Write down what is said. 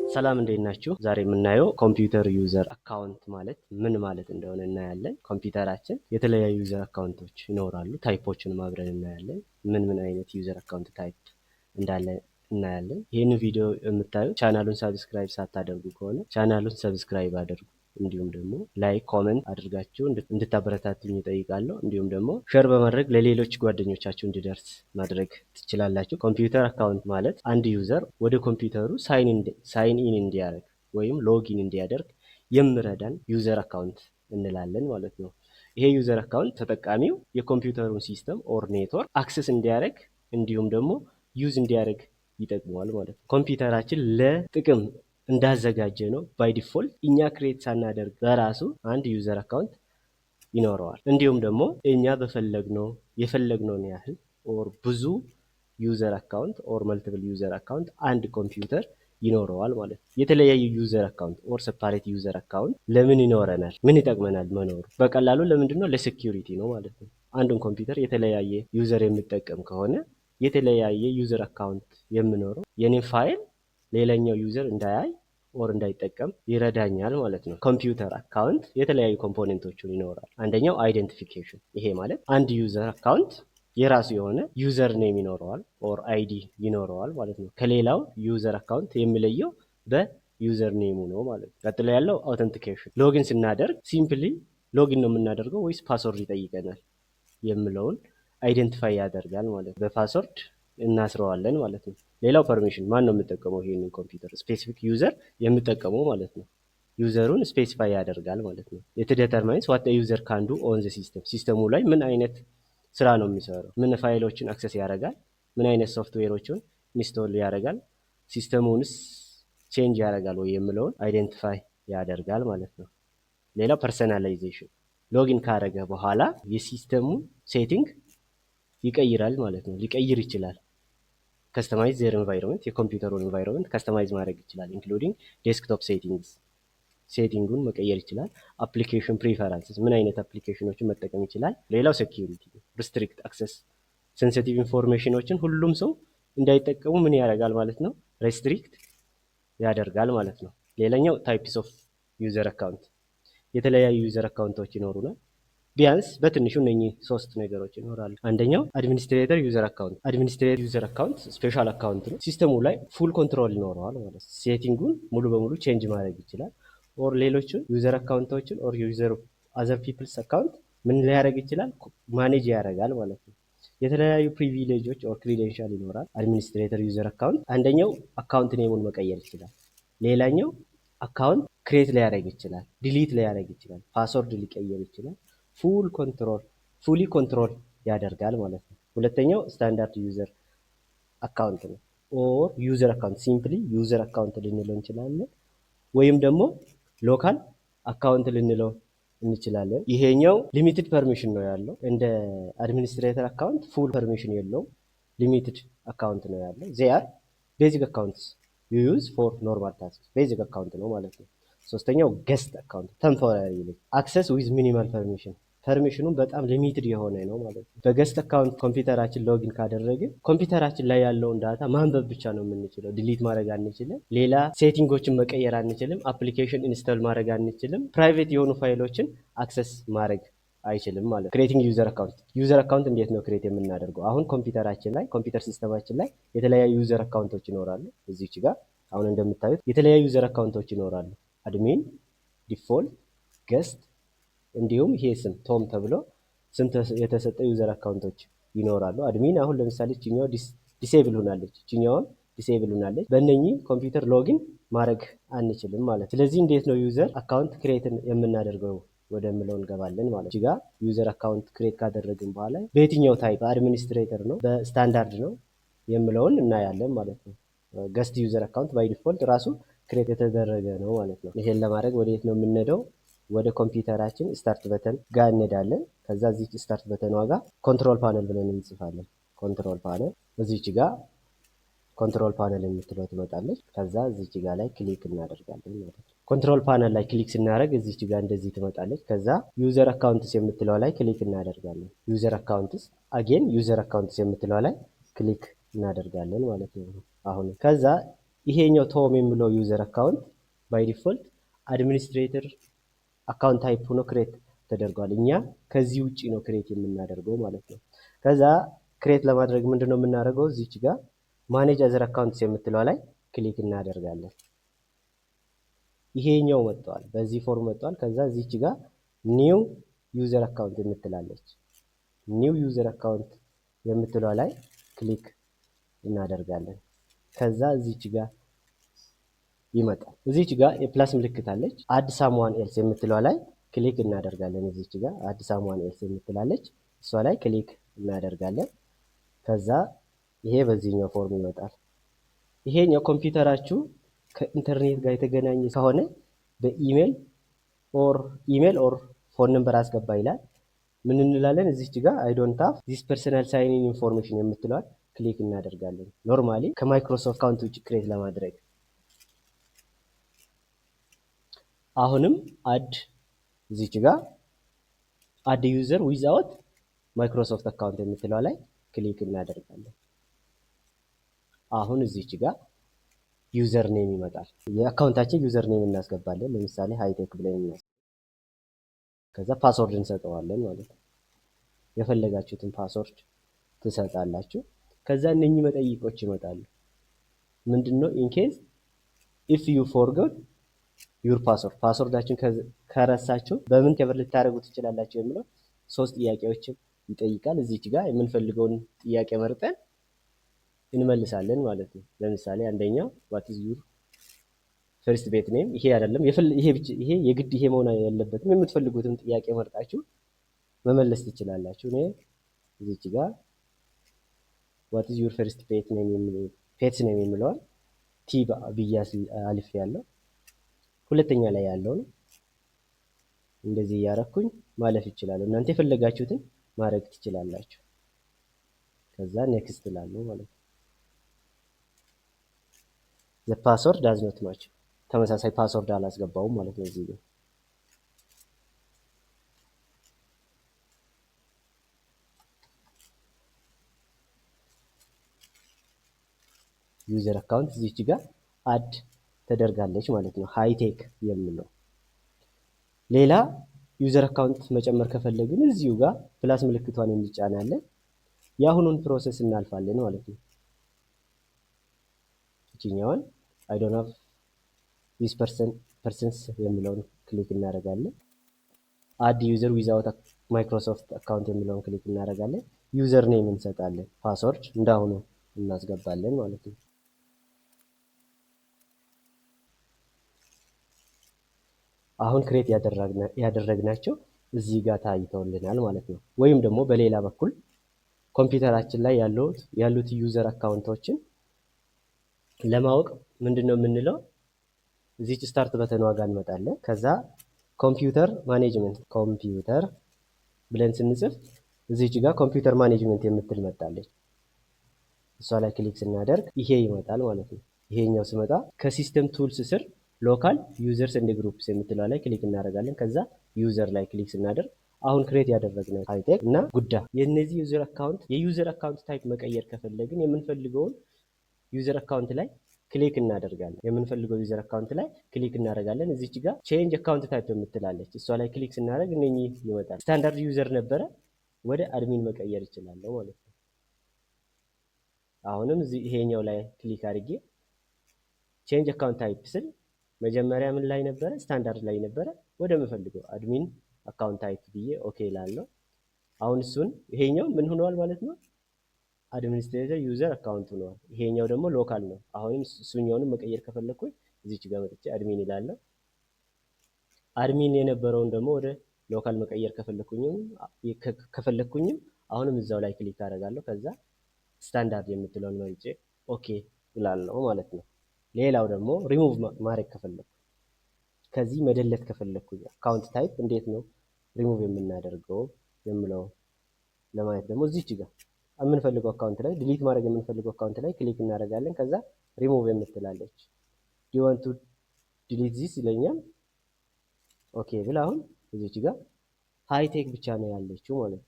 ሰላም እንዴት ናችሁ? ዛሬ የምናየው ኮምፒውተር ዩዘር አካውንት ማለት ምን ማለት እንደሆነ እናያለን። ኮምፒውተራችን የተለያዩ ዩዘር አካውንቶች ይኖራሉ። ታይፖችን አብረን እናያለን። ምን አይነት ዩዘር አካውንት ታይፕ እንዳለ እናያለን። ይህን ቪዲዮ የምታዩ ቻናሉን ሰብስክራይብ ሳታደርጉ ከሆነ ቻናሉን ሰብስክራይብ አድርጉ። እንዲሁም ደግሞ ላይክ ኮሜንት አድርጋችሁ እንድታበረታቱኝ እጠይቃለሁ። እንዲሁም ደግሞ ሼር በማድረግ ለሌሎች ጓደኞቻችሁ እንዲደርስ ማድረግ ትችላላችሁ። ኮምፒውተር አካውንት ማለት አንድ ዩዘር ወደ ኮምፒውተሩ ሳይን ኢን እንዲያደርግ ወይም ሎጊን እንዲያደርግ የሚረዳን ዩዘር አካውንት እንላለን ማለት ነው። ይሄ ዩዘር አካውንት ተጠቃሚው የኮምፒውተሩን ሲስተም ኦር ኔትወርክ አክሰስ እንዲያደርግ እንዲሁም ደግሞ ዩዝ እንዲያደርግ ይጠቅመዋል ማለት ነው። ኮምፒውተራችን ለጥቅም እንዳዘጋጀ ነው ባይ ዲፎልት እኛ ክሬት ሳናደርግ በራሱ አንድ ዩዘር አካውንት ይኖረዋል። እንዲሁም ደግሞ እኛ የፈለግነውን ያህል ኦር ብዙ ዩዘር አካውንት ኦር መልቲፕል ዩዘር አካውንት አንድ ኮምፒውተር ይኖረዋል ማለት ነው። የተለያዩ ዩዘር አካውንት ኦር ሴፓሬት ዩዘር አካውንት ለምን ይኖረናል? ምን ይጠቅመናል መኖሩ? በቀላሉ ለምንድነው? ለሴኩሪቲ ነው ማለት ነው። አንዱን ኮምፒውተር የተለያየ ዩዘር የሚጠቀም ከሆነ የተለያየ ዩዘር አካውንት የሚኖረው የኔን ፋይል ሌላኛው ዩዘር እንዳያይ ኦር እንዳይጠቀም ይረዳኛል ማለት ነው። ኮምፒውተር አካውንት የተለያዩ ኮምፖኔንቶችን ይኖራል። አንደኛው አይደንቲፊኬሽን። ይሄ ማለት አንድ ዩዘር አካውንት የራሱ የሆነ ዩዘር ኔም ይኖረዋል ኦር አይዲ ይኖረዋል ማለት ነው። ከሌላው ዩዘር አካውንት የሚለየው በዩዘር ኔሙ ነው ማለት ነው። ቀጥሎ ያለው አውተንቲኬሽን። ሎጊን ስናደርግ ሲምፕሊ ሎጊን ነው የምናደርገው ወይስ ፓስወርድ ይጠይቀናል የሚለውን አይደንቲፋይ ያደርጋል ማለት ነው። በፓስወርድ እናስረዋለን ማለት ነው። ሌላው ፐርሚሽን። ማን ነው የሚጠቀመው ይሄንን ኮምፒውተር? ስፔሲፊክ ዩዘር የሚጠቀመው ማለት ነው። ዩዘሩን ስፔሲፋይ ያደርጋል ማለት ነው። ኢት ዲተርማይንስ ዋት ዘ ዩዘር ካን ዱ ኦን ዘ ሲስተም። ሲስተሙ ላይ ምን አይነት ስራ ነው የሚሰራው? ምን ፋይሎችን አክሰስ ያደርጋል? ምን አይነት ሶፍትዌሮችን ኢንስቶል ያደርጋል? ሲስተሙንስ ቼንጅ ያደርጋል ወይ የሚለውን አይደንቲፋይ ያደርጋል ማለት ነው። ሌላው ፐርሰናላይዜሽን። ሎጊን ካደረገ በኋላ የሲስተሙ ሴቲንግ ይቀይራል ማለት ነው። ሊቀይር ይችላል። ከስተማይዝ ዜር ኤንቫይሮንመንት፣ የኮምፒውተሩን ኤንቫይሮንመንት ከስተማይዝ ማድረግ ይችላል። ኢንክሉዲንግ ዴስክቶፕ ሴቲንግስ፣ ሴቲንጉን መቀየር ይችላል። አፕሊኬሽን ፕሪፈረንስስ፣ ምን አይነት አፕሊኬሽኖችን መጠቀም ይችላል። ሌላው ሴኩሪቲ፣ ሪስትሪክት አክሰስ፣ ሴንሲቲቭ ኢንፎርሜሽኖችን ሁሉም ሰው እንዳይጠቀሙ ምን ያደርጋል ማለት ነው? ሬስትሪክት ያደርጋል ማለት ነው። ሌላኛው ታይፕስ ኦፍ ዩዘር አካውንት። የተለያዩ ዩዘር አካውንቶች ይኖሩናል። ቢያንስ በትንሹ እነኚህ ሶስት ነገሮች ይኖራሉ። አንደኛው አድሚኒስትሬተር ዩዘር አካውንት። አድሚኒስትሬተር ዩዘር አካውንት ስፔሻል አካውንት ነው። ሲስተሙ ላይ ፉል ኮንትሮል ይኖረዋል ማለት ነው። ሴቲንጉን ሙሉ በሙሉ ቼንጅ ማድረግ ይችላል። ኦር ሌሎችን ዩዘር አካውንቶችን ኦር ዩዘር አዘር ፒፕልስ አካውንት ምን ሊያደርግ ይችላል? ማኔጅ ያደርጋል ማለት ነው። የተለያዩ ፕሪቪሌጆች ኦር ክሬዴንሻል ይኖራል አድሚኒስትሬተር ዩዘር አካውንት። አንደኛው አካውንት ኔሙን መቀየር ይችላል። ሌላኛው አካውንት ክሬት ሊያደርግ ይችላል፣ ዲሊት ሊያደርግ ይችላል፣ ፓስወርድ ሊቀየር ይችላል። ፉሊ ኮንትሮል ያደርጋል ማለት ነው። ሁለተኛው ስታንዳርድ ዩዘር አካውንት ነው። ኦር ዩዘር አካውንት ሲምፕሊ ዩዘር አካውንት ልንለው እንችላለን፣ ወይም ደግሞ ሎካል አካውንት ልንለው እንችላለን። ይሄኛው ሊሚትድ ፐርሚሽን ነው ያለው። እንደ አድሚኒስትሬተር አካውንት ፉል ፐርሚሽን የለውም፣ ሊሚትድ አካውንት ነው ያለው። ዜር ቤዚክ አካውንትስ ዩ ዩዝ ፎር ኖርማል ታስክ፣ ቤዚክ አካውንት ነው ማለት ነው። ሶስተኛው ገስት አካውንት ቴምፖራሪ አክሰስ ዊዝ ሚኒማል ፐርሚሽን፣ ፐርሚሽኑን በጣም ሊሚትድ የሆነ ነው ማለት ነው። በገስት አካውንት ኮምፒውተራችን ሎጊን ካደረግን ኮምፒውተራችን ላይ ያለውን ዳታ ማንበብ ብቻ ነው የምንችለው። ዲሊት ማድረግ አንችልም። ሌላ ሴቲንጎችን መቀየር አንችልም። አፕሊኬሽን ኢንስቶል ማድረግ አንችልም። ፕራይቬት የሆኑ ፋይሎችን አክሰስ ማድረግ አይችልም ማለት ነው። ክሬቲንግ ዩዘር አካውንት። ዩዘር አካውንት እንዴት ነው ክሬት የምናደርገው? አሁን ኮምፒውተራችን ላይ ኮምፒውተር ሲስተማችን ላይ የተለያዩ ዩዘር አካውንቶች ይኖራሉ። እዚች ጋር አሁን እንደምታዩት የተለያዩ ዩዘር አካውንቶች ይኖራሉ። አድሚን፣ ዲፎልት፣ ገስት እንዲሁም ይሄ ስም ቶም ተብሎ ስም የተሰጠ ዩዘር አካውንቶች ይኖራሉ። አድሚን አሁን ለምሳሌ እቺኛው ዲሴብል ሆናለች፣ እቺኛውም ዲሴብል ሆናለች። በእነኚህ ኮምፒውተር ሎጊን ማድረግ አንችልም ማለት። ስለዚህ እንዴት ነው ዩዘር አካውንት ክሬት የምናደርገው ወደምለው እንገባለን ማለት። እዚህ ጋር ዩዘር አካውንት ክሬት ካደረግን በኋላ በየትኛው ታይፕ በአድሚኒስትሬተር ነው በስታንዳርድ ነው የምለውን እናያለን ማለት ነው። ገስት ዩዘር አካውንት ባይ ዲፎልት ራሱ ክሬት የተደረገ ነው ማለት ነው። ይሄን ለማድረግ ወዴት ነው የምንሄደው? ወደ ኮምፒውተራችን ስታርት በተን ጋር እንሄዳለን። ከዛ እዚህ ስታርት በተን ዋጋ ኮንትሮል ፓነል ብለን እንጽፋለን። ኮንትሮል ፓነል እዚች ጋር ኮንትሮል ፓነል የምትለው ትመጣለች። ከዛ እዚች ጋር ላይ ክሊክ እናደርጋለን ማለት ነው። ኮንትሮል ፓነል ላይ ክሊክ ስናደርግ እዚች ጋር እንደዚህ ትመጣለች። ከዛ ዩዘር አካውንትስ የምትለው ላይ ክሊክ እናደርጋለን። ዩዘር አካውንትስ አጌን ዩዘር አካውንትስ የምትለው ላይ ክሊክ እናደርጋለን ማለት ነው። አሁን ከዛ ይሄኛው ቶም የሚለው ዩዘር አካውንት ባይ ዲፎልት አድሚኒስትሬተር አካውንት ታይፕ ሆኖ ክሬት ተደርጓል። እኛ ከዚህ ውጪ ነው ክሬት የምናደርገው ማለት ነው። ከዛ ክሬት ለማድረግ ምንድነው የምናደርገው? እዚች ጋር ማኔጅ አዘር አካውንትስ የምትለው ላይ ክሊክ እናደርጋለን። ይሄኛው መጥቷል፣ በዚህ ፎርም መጥቷል። ከዛ እዚች ጋር ኒው ዩዘር አካውንት የምትላለች ኒው ዩዘር አካውንት የምትለው ላይ ክሊክ እናደርጋለን። ከዛ እዚች ጋር ይመጣል። እዚች ጋር የፕላስ ምልክት አለች። አድ ሳምዋን ኤልስ የምትለው ላይ ክሊክ እናደርጋለን። እዚች ጋር አድ ሳምዋን ኤልስ የምትላለች እሷ ላይ ክሊክ እናደርጋለን። ከዛ ይሄ በዚህኛው ፎርም ይመጣል። ይሄኛው ኮምፒውተራችሁ ከኢንተርኔት ጋር የተገናኘ ከሆነ በኢሜል ኦር ፎን ነምበር አስገባ ይላል። ምን እንላለን? እዚች ጋር አይ ዶንት ሃቭ ዚስ ፐርሰናል ሳይን ኢን ኢንፎርሜሽን የምትለዋል ክሊክ እናደርጋለን። ኖርማሊ ከማይክሮሶፍት አካውንት ውጭ ክሬት ለማድረግ አሁንም አድ እዚች ጋር አድ ዩዘር ዊዛውት ማይክሮሶፍት አካውንት የምትለው ላይ ክሊክ እናደርጋለን። አሁን እዚች ጋር ዩዘር ኔም ይመጣል። የአካውንታችን ዩዘር ኔም እናስገባለን። ለምሳሌ ሃይቴክ ብለን ከዛ ፓስወርድ እንሰጠዋለን ማለት ነው። የፈለጋችሁትን ፓስወርድ ትሰጣላችሁ። ከዛ እነኚህ መጠይቆች ይመጣሉ። ምንድነው? ኢንኬዝ ኢፍ ዩ ፎርጎት ዩር ፓስወርዳችን ከረሳችሁ በምን ከበር ልታደርጉ ትችላላችሁ የሚለው 3 ጥያቄዎችን ይጠይቃል። እዚች ጋር የምንፈልገውን ጥያቄ መርጠን እንመልሳለን ማለት ነው። ለምሳሌ አንደኛው what is your first ቤት ኔም፣ ይሄ አይደለም ይሄ የግድ ይሄ መሆን ያለበትም የምትፈልጉትን ጥያቄ መርጣችሁ መመለስ ትችላላችሁ። እኔ እዚች ጋር what is your first pet name የሚለውን ቲ ብያስ አልፍ ያለው ሁለተኛ ላይ ያለው ነው። እንደዚህ እያረኩኝ ማለፍ ይችላል። እናንተ የፈለጋችሁትን ማድረግ ትችላላችሁ። ከዛ ኔክስት ላለው ማለት ነው። the password does not match ተመሳሳይ ፓስወርድ አላስገባውም ማለት ነው። እዚህ ጋር ዩዘር አካውንት እዚች ጋር አድ ተደርጋለች ማለት ነው። ሃይቴክ የሚለው ሌላ ዩዘር አካውንት መጨመር ከፈለግን እዚሁ ጋር ፕላስ ምልክቷን እንጫናለን። የአሁኑን ፕሮሰስ እናልፋለን ማለት ነው። እቺኛውን አይ ዶንት ሃቭ ዚስ ፐርሰንስ የሚለውን ክሊክ እናደርጋለን። አድ ዩዘር ዊዛውት ማይክሮሶፍት አካውንት የሚለውን ክሊክ እናደርጋለን። ዩዘር ኔም እንሰጣለን። ፓስወርድ እንዳሁኑ እናስገባለን ማለት ነው። አሁን ክሬት ያደረግናቸው እዚህ ጋር ታይተውልናል ማለት ነው። ወይም ደግሞ በሌላ በኩል ኮምፒውተራችን ላይ ያሉት ዩዘር አካውንቶችን ለማወቅ ምንድነው የምንለው? እዚች ስታርት በተን ዋጋ እንመጣለን። ከዛ ኮምፒውተር ማኔጅመንት ኮምፒውተር ብለን ስንጽፍ እዚች ጋር ኮምፒውተር ማኔጅመንት የምትል መጣለች። እሷ ላይ ክሊክ ስናደርግ ይሄ ይመጣል ማለት ነው። ይሄኛው ሲመጣ ከሲስተም ቱልስ ስር ሎካል ዩዘርስ ኤንድ ግሩፕስ የምትለው ላይ ክሊክ እናደርጋለን። ከዛ ዩዘር ላይ ክሊክ ስናደርግ አሁን ክሬት ያደረግነው ሃይቴክ እና ጉዳ የነዚህ የዩዘር አካውንት ታይፕ መቀየር ከፈለግን የምንፈልገውን ዩዘር አካውንት ላይ ክሊክ እናደርጋለን። የምንፈልገው ዩዘር አካውንት ላይ ክሊክ እናደርጋለን። እዚች ጋር ቼንጅ አካውንት ታይፕ የምትላለች እሷ ላይ ክሊክ ስናደርግ እነኚህ ይመጣል። ስታንዳርድ ዩዘር ነበረ ወደ አድሚን መቀየር ይችላለሁ ማለት ነው። አሁንም እዚህ ይሄኛው ላይ ክሊክ አድርጌ ቼንጅ አካውንት ታይፕ ስል መጀመሪያ ምን ላይ ነበረ? ስታንዳርድ ላይ ነበረ። ወደ ምፈልገው አድሚን አካውንት ታይፕ ብዬ ኦኬ ላለው። አሁን እሱን ይሄኛው ምን ሆኗል ማለት ነው? አድሚኒስትሬተር ዩዘር አካውንት ሆኗል። ይሄኛው ደግሞ ሎካል ነው። አሁንም እሱኛውንም መቀየር ከፈለኩኝ እዚች ጋር መጥቼ አድሚን ይላል። አድሚን የነበረውን ደግሞ ወደ ሎካል መቀየር ከፈለኩኝም አሁንም እዛው ላይ ክሊክ አደርጋለሁ። ከዛ ስታንዳርድ የምትለውን መርጬ ኦኬ እላለሁ ማለት ነው። ሌላው ደግሞ ሪሙቭ ማድረግ ከፈለኩ ከዚህ መደለት ከፈለኩኝ አካውንት ታይፕ እንዴት ነው ሪሙቭ የምናደርገው የሚለው ለማየት ደግሞ እዚች ጋር የምንፈልገው አካውንት ላይ ዲሊት ማድረግ የምንፈልገው አካውንት ላይ ክሊክ እናደርጋለን። ከዛ ሪሙቭ የምትላለች ዱ ዩ ዋንት ቱ ዲሊት ዚስ ይለኛል። ኦኬ ብላ አሁን እዚች ጋር ሃይቴክ ብቻ ነው ያለችው ማለት ነው።